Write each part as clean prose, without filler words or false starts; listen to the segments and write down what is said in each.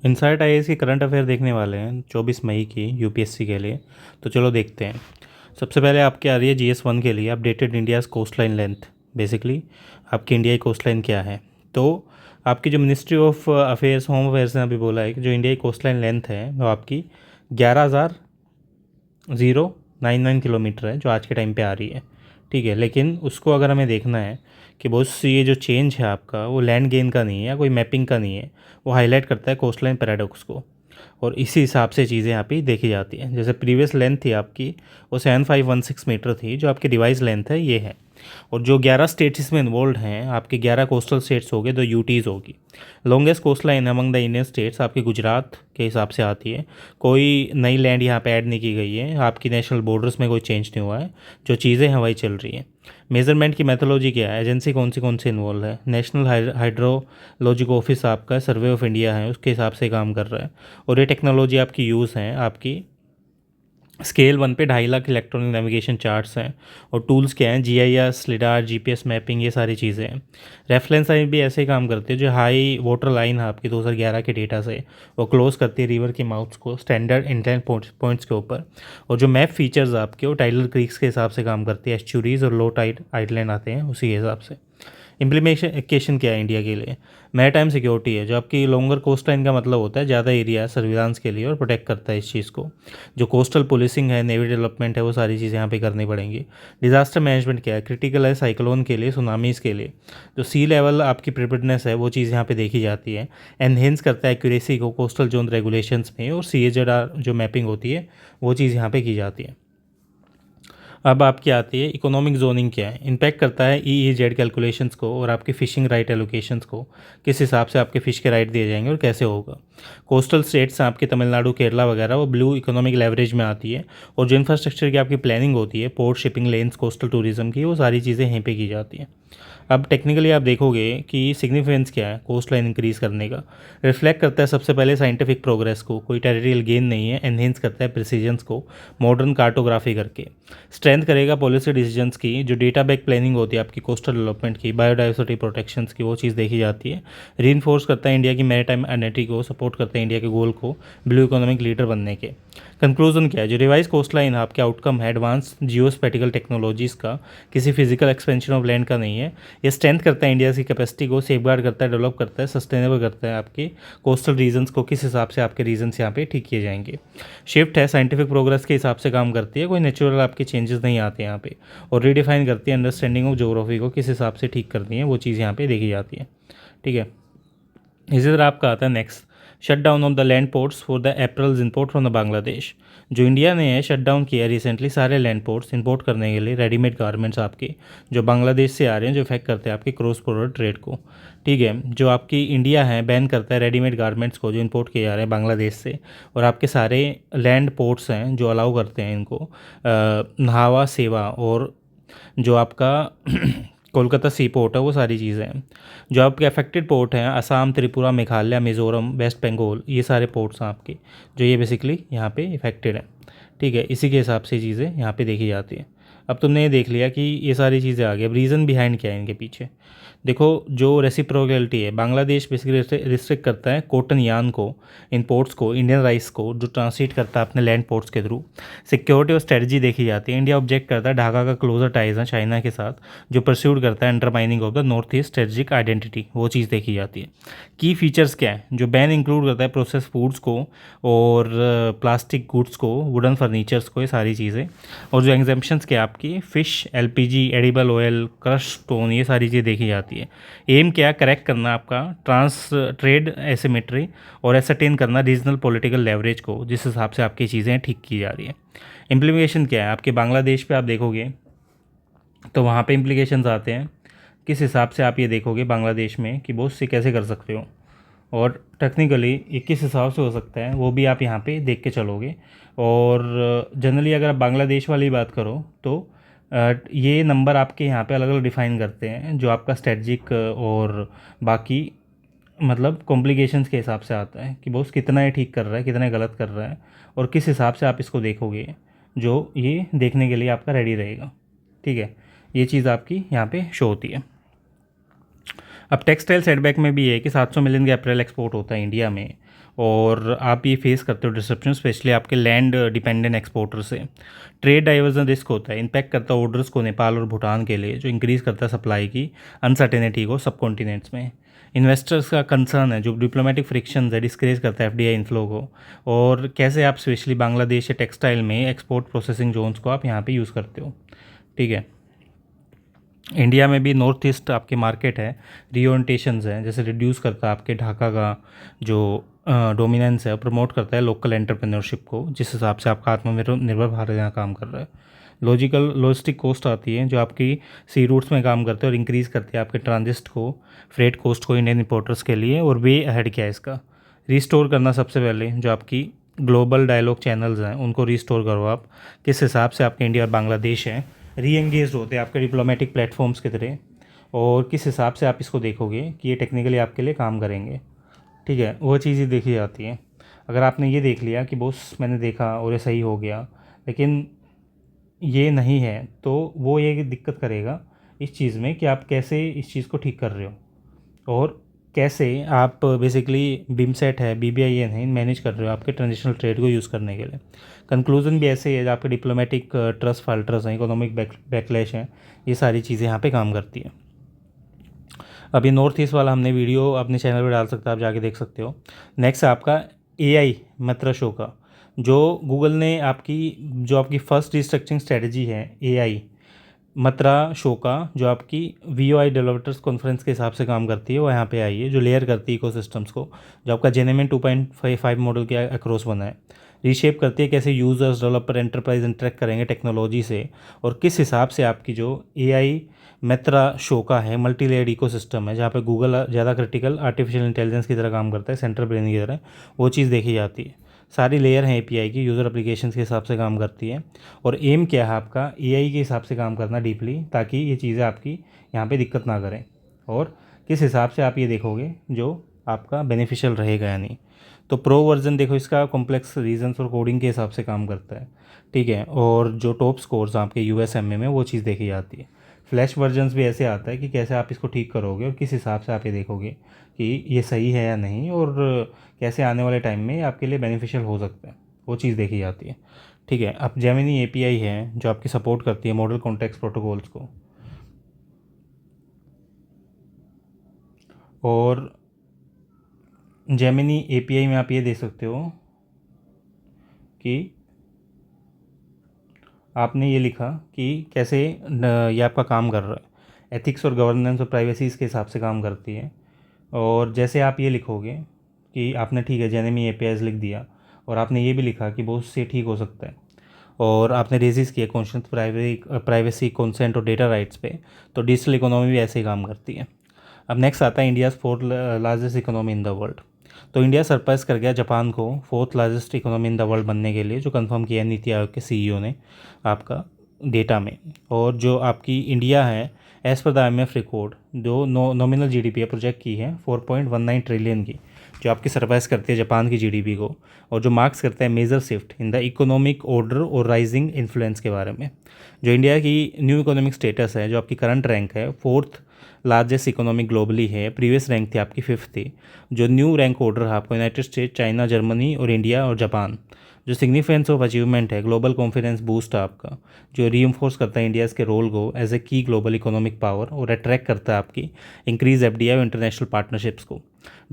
Insight IAS की current affair देखने वाले हैं 24 मई की यूपीएससी के लिए। तो चलो देखते हैं। सबसे पहले आपकी आ रही है GS1 के लिए updated India's coast line length. Basically आपकी इंडिया की कोस्ट लाइन क्या है। तो आपकी जो ministry of affairs home affairs ने अभी बोला है कि जो इंडिया की कोस्ट लाइन लेंथ है वो आपकी 11,099 किलोमीटर है जो आज के टाइम पे आ रही है। ठीक है, लेकिन उसको अगर हमें देखना है कि बहुत सी ये जो चेंज है आपका वो लैंड गेन का नहीं है या कोई मैपिंग का नहीं है, वो हाईलाइट करता है कोस्ट लाइन पैराडॉक्स को। और इसी हिसाब से चीज़ें यहाँ पे देखी जाती हैं। जैसे प्रीवियस लेंथ थी आपकी वो 7516 मीटर थी, जो आपकी रिवाइज लेंथ है ये है। और जो 11 स्टेट्स इसमें इन्वॉल्व हैं, आपके 11 कोस्टल स्टेट्स हो गए, 2 यूटीज़ होगी। Longest coast line among the Indian states आपकी गुजरात के हिसाब से आती है। कोई नई लैंड यहाँ पे ऐड नहीं की गई है, आपकी नेशनल बॉर्डर्स में कोई चेंज नहीं हुआ है, जो चीज़ें हैं वही चल रही हैं। मेजरमेंट की मेथोलॉजी क्या है, एजेंसी कौन सी इन्वॉल्व है, नेशनल हाइड्रोलॉजिक ऑफिस आपका सर्वे ऑफ इंडिया है उसके हिसाब से काम कर रहा है। और ये टेक्नोलॉजी आपकी यूज़ है, आपकी स्केल 1 पे 2.5 लाख इलेक्ट्रॉनिक नेविगेशन चार्ट्स हैं। और टूल्स क्या हैं, GIS, लिडार, GPS मैपिंग, ये सारी चीज़ें हैं। रेफरेंस लाइन भी ऐसे ही काम करती है, जो हाई वाटर लाइन है आपकी 2011 के डेटा से, वो क्लोज करती है रिवर के माउथ्स को स्टैंडर्ड इंटेंट पॉइंट्स के ऊपर। और जो मैप फीचर्स आपके वो टाइडल क्रीक्स के हिसाब से काम करती है, एस्चुरीज और लो टाइड आइलैंड आते हैं उसी के हिसाब से। इम्प्लीमेशन क्या है इंडिया के लिए, मैरीटाइम सिक्योरिटी है, जो आपकी लॉन्गर कोस्ट लाइन का मतलब होता है ज़्यादा एरिया सर्विलांस के लिए और प्रोटेक्ट करता है इस चीज़ को। जो कोस्टल पुलिसिंग है, नेवी डेवलपमेंट है, वो सारी चीज़ें यहाँ पे करनी पड़ेंगी। डिज़ास्टर मैनेजमेंट क्या है, क्रिटिकल है साइक्लोन के लिए, सुनामीज़ के लिए। जो सी लेवल आपकी प्रिपेयर्डनेस है वो चीज़ यहाँ पे देखी जाती है। एनहेंस करता है एक्यूरेसी को कोस्टल जोन रेगुलेशंस में। और CAZR जो मैपिंग होती है वो चीज़ यहाँ पे की जाती है। अब आपकी आती है इकोनॉमिक जोनिंग क्या है, इम्पैक्ट करता है EEZ कैलकुलेशंस को और आपके फ़िशिंग राइट एलोकेशंस को, किस हिसाब से आपके फ़िश के राइट दिए जाएंगे और कैसे होगा। कोस्टल स्टेट्स आपके तमिलनाडु, केरला वगैरह, वो ब्लू इकोनॉमिक लेवरेज में आती है। और जो इंफ्रास्ट्रक्चर की आपकी प्लानिंग होती है, port, shipping lens, coastal tourism की, वो सारी चीज़ें यहीं पर की जाती हैं। अब टेक्निकली आप देखोगे कि सिग्निफिकेंस क्या है कोस्ट लाइन इंक्रीज़ करने का। रिफ्लेक्ट करता है सबसे पहले साइंटिफिक प्रोग्रेस को, कोई टेरिटरियल गेन नहीं है। एनहेंस करता है प्रिसीजन्स को मॉडर्न कार्टोग्राफी करके। स्ट्रेंथ करेगा पॉलिसी डिसीजंस की, जो डेटा बैक प्लानिंग होती है आपकी कोस्टल डेवलपमेंट की, बायोडाइवर्सिटी प्रोटेक्शंस की, वो चीज़ देखी जाती है। रीइंफोर्स करता है इंडिया की मैरीटाइम आइडेंटिटी को, सपोर्ट करता है इंडिया के गोल को ब्लू इकोनॉमिक लीडर बनने के। कंक्लूजन क्या है, जो रिवाइज कोस्ट लाइन आपके आउटकम है एडवांस जियोस्पैटिकल टेक्नोलॉजीज़ का, किसी फिजिकल एक्सपेंशन ऑफ लैंड का नहीं है। ये स्ट्रेंथ करता है इंडिया की कैपेसिटी को, सेफगार्ड करता है, डेवलप करता है, सस्टेनेबल करता है आपके कोस्टल रीजन्स को, किस हिसाब से आपके रीजन्स यहाँ पे ठीक किए जाएंगे। शिफ्ट है साइंटिफिक प्रोग्रेस के हिसाब से काम करती है, कोई नेचुरल आपके चेंजेस नहीं आते यहाँ पे। और रीडिफाइन करती है अंडरस्टैंडिंग ऑफ ज्योग्राफी को, किस हिसाब से ठीक करती है, वो चीज़ यहाँ पे देखी जाती है। ठीक है, इसी तरह आपका आता है next, shut down on the land ports for the apparels import from the Bangladesh. जो इंडिया ने है शट डाउन किया रिसेंटली सारे लैंड पोर्ट्स इंपोर्ट करने के लिए, रेडीमेड गारमेंट्स आपके जो बांग्लादेश से आ रहे हैं, जो इफेक्ट करते हैं आपके क्रॉस बॉर्डर ट्रेड को। ठीक है, जो आपकी इंडिया है बैन करता है रेडीमेड गारमेंट्स को जो इंपोर्ट किए जा रहे हैं बांग्लादेश से। और आपके सारे लैंड पोर्ट्स हैं जो अलाउ करते हैं इनको, नहावा, सेवा और जो आपका कोलकाता सी पोर्ट है, वो सारी चीज़ें हैं। जो आपके अफेक्टेड पोर्ट हैं असम, त्रिपुरा, मेघालय, मिज़ोरम, वेस्ट बंगाल, ये सारे पोर्ट्स हैं आपके, जो ये बेसिकली यहाँ पे इफेक्टेड हैं। ठीक है, इसी के हिसाब से चीज़ें यहाँ पे देखी जाती हैं। अब तुमने ये देख लिया कि ये सारी चीज़ें आ गई, अब रीज़न बिहाइंड क्या है इनके पीछे। देखो, जो रेसिप्रोकलिटी है, बांग्लादेश बेसिकली रिस्ट्रिक्ट करता है कॉटन यान को, इंपोर्ट्स को, इंडियन राइस को, जो ट्रांसलेट करता है अपने लैंड पोर्ट्स के थ्रू। सिक्योरिटी और स्ट्रेटजी देखी जाती है, इंडिया ऑब्जेक्ट करता है ढाका का क्लोजर टाइज है चाइना के साथ, जो परस्यूड करता है undermining of the north east strategic identity, वो चीज़ देखी जाती है। की फीचर्स क्या है, जो बैन इंक्लूड करता है प्रोसेस फूड्स को और प्लास्टिक गुड्स को, वुडन फर्नीचर्स को, ये सारी चीज़ें। और जो एग्जाम्पशंस क्या आपकी, fish, LPG, edible oil, crush stone, ये सारी चीज़ें देखी जाती है। एम क्या, करेक्ट करना आपका ट्रांस ट्रेड एसिमेट्री और एसरटेन करना रीजनल पॉलिटिकल लेवरेज को, जिस हिसाब से आपकी चीज़ें ठीक की जा रही है। इम्प्लीमेशन क्या है आपके बांग्लादेश पे, आप देखोगे तो वहाँ पे इम्प्लीकेशंस आते हैं, किस हिसाब से आप ये देखोगे बांग्लादेश में कि बहुत सी कैसे कर सकते हो, और टेक्निकली ये किस हिसाब से हो सकता है वो भी आप यहाँ पे देख के चलोगे। और जनरली अगर आप बांग्लादेश वाली बात करो तो ये नंबर आपके यहाँ पे अलग अलग डिफ़ाइन करते हैं, जो आपका स्ट्रेटजिक और बाकी मतलब कॉम्प्लिकेशंस के हिसाब से आता है कि बॉस कितना ये ठीक कर रहा है, कितना ये गलत कर रहा है, और किस हिसाब से आप इसको देखोगे, जो ये देखने के लिए आपका रेडी रहेगा। ठीक है, ये चीज़ आपकी यहाँ पे शो होती है। अब टेक्सटाइल सेटबैक में भी है कि 700 मिलियन का अप्रैल एक्सपोर्ट होता है इंडिया में, और आप ये फेस करते हो डिसरप्शन, स्पेशली आपके लैंड डिपेंडेंट एक्सपोर्टर से। ट्रेड डाइवर्जन रिस्क होता है, इम्पैक्ट करता है ऑर्डर्स को नेपाल और भूटान के लिए, जो इंक्रीज़ करता है सप्लाई की अनसर्टेनिटी को सब कॉन्टिनेंट्स में। इन्वेस्टर्स का कंसर्न है, जो डिप्लोमेटिक फ्रिक्शन है, डिस्करेज करता है एफडीआई इन्फ्लो को। और कैसे आप स्पेशली बांग्लादेश या टेक्सटाइल में एक्सपोर्ट प्रोसेसिंग जोन्स को आप यहाँ पे यूज़ करते हो। ठीक है, इंडिया में भी नॉर्थ ईस्ट आपकी मार्केट है, रीओरिएंटेशंस हैं, जैसे रिड्यूस करता है आपके ढाका का जो डोमिनेंस है, प्रमोट करता है लोकल एंटरप्रेन्योरशिप को, जिस हिसाब से आपका आत्मनिर्भर भारत यहाँ काम कर रहा है। लॉजिस्टिक कॉस्ट आती है, जो आपकी सी रूट्स में काम करते हैं और इंक्रीज़ करती है आपके ट्रांजिट को, फ्रेट कॉस्ट को इंडियन इंपोर्टर्स के लिए, और वे अहेड क्या है इसका। रिस्टोर करना सबसे पहले, जो आपकी ग्लोबल डायलॉग चैनल्स हैं उनको रिस्टोर करो आप, किस हिसाब से आपके इंडिया और बांग्लादेश हैं री एंगेज होते हैं आपके डिप्लोमेटिक प्लेटफॉर्म्स की तरह, और किस हिसाब से आप इसको देखोगे कि ये टेक्निकली आपके लिए काम करेंगे। ठीक है, वो चीज़ ही देखी जाती है। अगर आपने ये देख लिया कि बॉस मैंने देखा और ये सही हो गया, लेकिन ये नहीं है, तो वो ये दिक्कत करेगा इस चीज़ में कि आप कैसे इस चीज़ को ठीक कर रहे हो, और कैसे आप बेसिकली बिमसेट है, बीबीआईएन है, मैनेज कर रहे हो आपके ट्रांजिशनल ट्रेड को यूज़ करने के लिए। कंक्लूजन भी ऐसे ही है, जो आपके डिप्लोमेटिक ट्रस्ट फाल्टर्स हैं, इकोनॉमिक बैकलैश हैं, ये सारी चीज़ें यहाँ पे काम करती हैं। अभी नॉर्थ ईस्ट वाला हमने वीडियो अपने चैनल पर डाल सकते हो, आप जाके देख सकते हो। नेक्स्ट है आपका एआई मित्र शो का, जो गूगल ने आपकी फर्स्ट रिस्ट्रक्चरिंग स्ट्रेटजी है एआई मत्रा शो का, जो आपकी वीओआई डेवलपर्स कॉन्फ्रेंस के हिसाब से काम करती है, वो यहाँ पे आई है, जो लेयर करती है इकोसिस्टम्स को, जो आपका जेनेमिन 2.5 मॉडल के अक्रॉस बना है। रीशेप करती है कैसे यूज़र्स, डेवलपर, एंटरप्राइज इंटरेक्ट करेंगे टेक्नोलॉजी से, और किस हिसाब से आपकी जो एआई मित्रा शो का है मल्टी लेयर्ड इकोसिस्टम है, जहाँ पे गूगल ज़्यादा क्रिटिकल आर्टिफिशियल इंटेलिजेंस की तरह काम करता है, सेंट्रल ब्रेन की तरह, वो चीज़ देखी जाती है। सारी लेयर हैं एपीआई की, यूज़र एप्लीकेशंस के हिसाब से काम करती है, और एम क्या है आपका एआई के हिसाब से काम करना डीपली, ताकि ये चीज़ें आपकी यहाँ पे दिक्कत ना करें, और किस हिसाब से आप ये देखोगे जो आपका बेनिफिशियल रहेगा या नहीं। तो प्रो वर्जन देखो इसका कॉम्प्लेक्स रीजंस और कोडिंग के हिसाब से काम करता है। ठीक है, और जो टॉप स्कोर्स आपके यूएसएमए में वो चीज़ देखी जाती है। फ्लैश वर्जन्स भी ऐसे आता है कि कैसे आप इसको ठीक करोगे और किस हिसाब से आप ये देखोगे कि ये सही है या नहीं, और कैसे आने वाले टाइम में आपके लिए बेनिफिशियल हो सकता है, वो चीज़ देखी जाती है। ठीक है, अब जेमिनी एपीआई है, जो आपकी सपोर्ट करती है मॉडल कॉन्टेक्स्ट प्रोटोकॉल्स को, और जेमिनी एपीआई में आप ये देख सकते हो कि आपने ये लिखा कि कैसे ये आपका काम कर रहा है, एथिक्स और गवर्नेंस और प्राइवेसी इसके हिसाब से काम करती है। और जैसे आप ये लिखोगे कि आपने ठीक है जेनेमी एपीआईज लिख दिया, और आपने ये भी लिखा कि बहुत से ठीक हो सकता है, और आपने रेजिस किया क्वेश्चन प्राइवेसी कंसेंट और डेटा राइट्स पे, तो डिजिटल इकोनॉमी भी ऐसे ही काम करती है। अब नेक्स्ट आता है India's fourth largest economy in the world. तो इंडिया सरपास कर गया जापान को fourth largest economy in the world बनने के लिए, जो कंफर्म किया नीति आयोग के सीईओ ने आपका डेटा में। और जो आपकी इंडिया है, as per the IMF record, जो नॉमिनल जीडीपी है प्रोजेक्ट की है 4.19 ट्रिलियन की, जो आपकी सरपास करती है जापान की जीडीपी को, और जो मार्क्स करता है major shift in the economic order और राइजिंग इन्फ्लुएंस के बारे में। जो इंडिया की न्यू इकोनॉमिक स्टेटस है, जो आपकी करंट रैंक है फोर्थ लार्जेस्ट इकोनॉमी ग्लोबली है, प्रीवियस रैंक थी आपकी फिफ्थ थी। जो न्यू रैंक ऑर्डर है आपको यूनाइटेड स्टेट, चाइना, जर्मनी और इंडिया और जापान। जो सिग्निफिकेंस ऑफ अचीवमेंट है, ग्लोबल कॉन्फिडेंस बूस्ट है आपका, जो रीइंफोर्स करता है इंडियाज़ के रोल को एज ए की ग्लोबल इकोनॉमिक पावर, और अट्रैक्ट करता है आपकी इंक्रीज एफडीआई और इंटरनेशनल पार्टनरशिप्स को।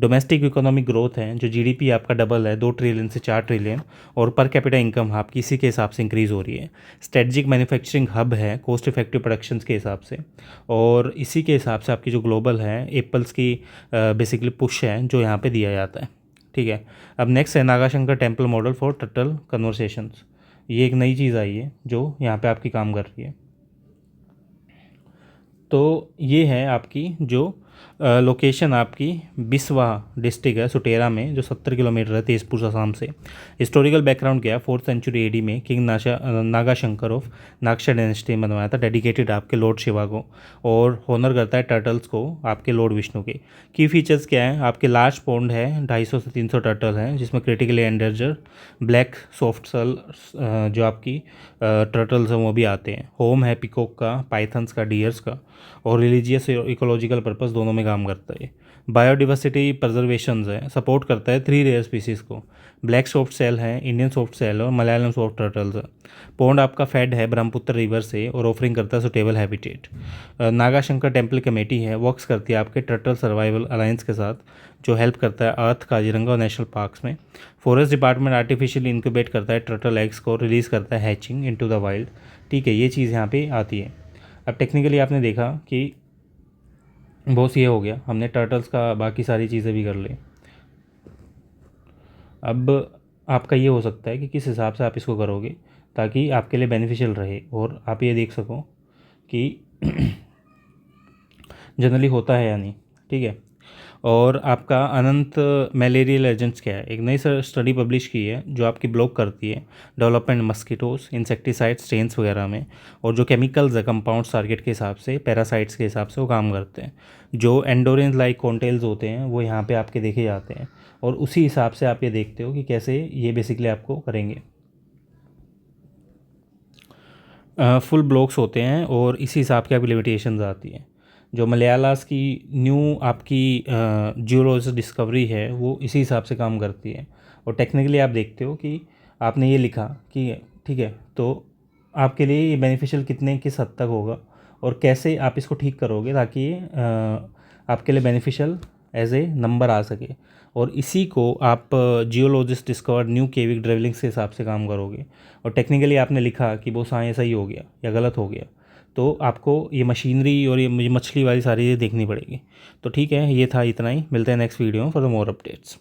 डोमेस्टिक इकोनॉमिक ग्रोथ है, जो जीडीपी आपका डबल है 2 ट्रिलियन से 4 ट्रिलियन, और पर कैपिटा इनकम आपकी इसी के हिसाब से इंक्रीज़ हो रही है। स्ट्रेटजिक मैन्युफैक्चरिंग हब है कॉस्ट इफेक्टिव प्रोडक्शंस के हिसाब से, और इसी के हिसाब से आपकी जो ग्लोबल है एप्पल्स की बेसिकली पुश है, जो यहाँ पे दिया जाता है। ठीक है, अब नेक्स्ट है Nagashankar temple model for turtle conversations. ये एक नई चीज़ आई है जो यहाँ पे आपकी काम कर रही है। तो ये है आपकी जो लोकेशन आपकी बिस्वा डिस्ट्रिक्ट है सुटेरा में, जो 70 किलोमीटर है तेजपुर असम से। हिस्टोरिकल बैकग्राउंड क्या है, 4th सेंचुरी एडी में किंग नागाशंकर ऑफ नागशा डायनेस्टी में बनवाया था, डेडिकेटेड आपके लॉर्ड शिवा को, और होनर करता है टर्टल्स को आपके लॉर्ड विष्णु के। की फीचर्स क्या है, आपके लार्ज पॉन्ड है, 250 से 300 टर्टल हैं, जिसमें क्रिटिकली एंडेंजर ब्लैक सॉफ्ट सल जो आपकी टर्टल्स हैं वो भी आते हैं। होम है पिकॉक का, पाइथन्स का, डियर्स का, और रिलीजियस और इकोलॉजिकल पर्पस दोनों में काम करता है। बायोडिवर्सिटी प्रजर्वेशन है, सपोर्ट करता है 3 रेयर स्पीसीज़ को। ब्लैक सॉफ्ट सेल है, इंडियन सॉफ्ट सेल और मलयालम सॉफ्ट टर्टल्स है। पॉन्ड आपका फेड है ब्रह्मपुत्र रिवर से और ऑफरिंग करता है suitable habitat. Nagashankar temple committee है, वर्क्स करती है आपके टर्टल सर्वाइवल अलायंस के साथ, जो हेल्प करता है अर्थ, काजीरंगा और नेशनल पार्क्स में। फॉरेस्ट डिपार्टमेंट आर्टिफिशियली इंक्यूबेट करता है टर्टल एग्स को, रिलीज़ करता है हैचिंग इनटू द वाइल्ड। ठीक है, ये चीज़ यहाँ पे आती है। अब टेक्निकली आपने देखा कि बहुत ये हो गया, हमने टर्टल्स का बाकी सारी चीज़ें भी कर ली। अब आपका ये हो सकता है कि किस हिसाब से आप इसको करोगे ताकि आपके लिए बेनिफिशियल रहे और आप ये देख सको कि जनरली होता है या नहीं। ठीक है, और आपका अनंत मलेरियल एजेंट्स क्या है, एक नई स्टडी पब्लिश की है जो आपकी ब्लॉक करती है डेवलपमेंट मस्कीटोस, इंसेक्टिसाइड स्ट्रेन्स वगैरह में, और जो केमिकल्स है कंपाउंड्स टारगेट के हिसाब से, पैरासाइट्स के हिसाब से वो काम करते हैं। जो एंडोरेंस लाइक कॉन्टेल्स होते हैं वो यहाँ पे आपके देखे जाते हैं, और उसी हिसाब से आप ये देखते हो कि कैसे ये बेसिकली आपको करेंगे। फुल ब्लॉक्स होते हैं और इसी हिसाब की आपकी लिमिटेशंस आती हैं। जो मलयालास की न्यू आपकी जियोलॉजिस्ट डिस्कवरी है वो इसी हिसाब से काम करती है। और टेक्निकली आप देखते हो कि आपने ये लिखा कि ठीक है, तो आपके लिए ये बेनिफिशियल कितने किस हद तक होगा और कैसे आप इसको ठीक करोगे ताकि ये आपके लिए बेनिफिशियल एज ए नंबर आ सके। और इसी को आप जियोलॉजिस्ट डिस्कवर न्यू केविक ड्रेवलिंग्स के हिसाब से काम करोगे। और टेक्निकली आपने लिखा कि वो हाँ ये सही हो गया या गलत हो गया, तो आपको ये मशीनरी और ये मुझे मछली वाली सारी चीज़ें देखनी पड़ेगी। तो ठीक है, ये था इतना ही, मिलते हैं नेक्स्ट वीडियो में फॉर द मोर अपडेट्स।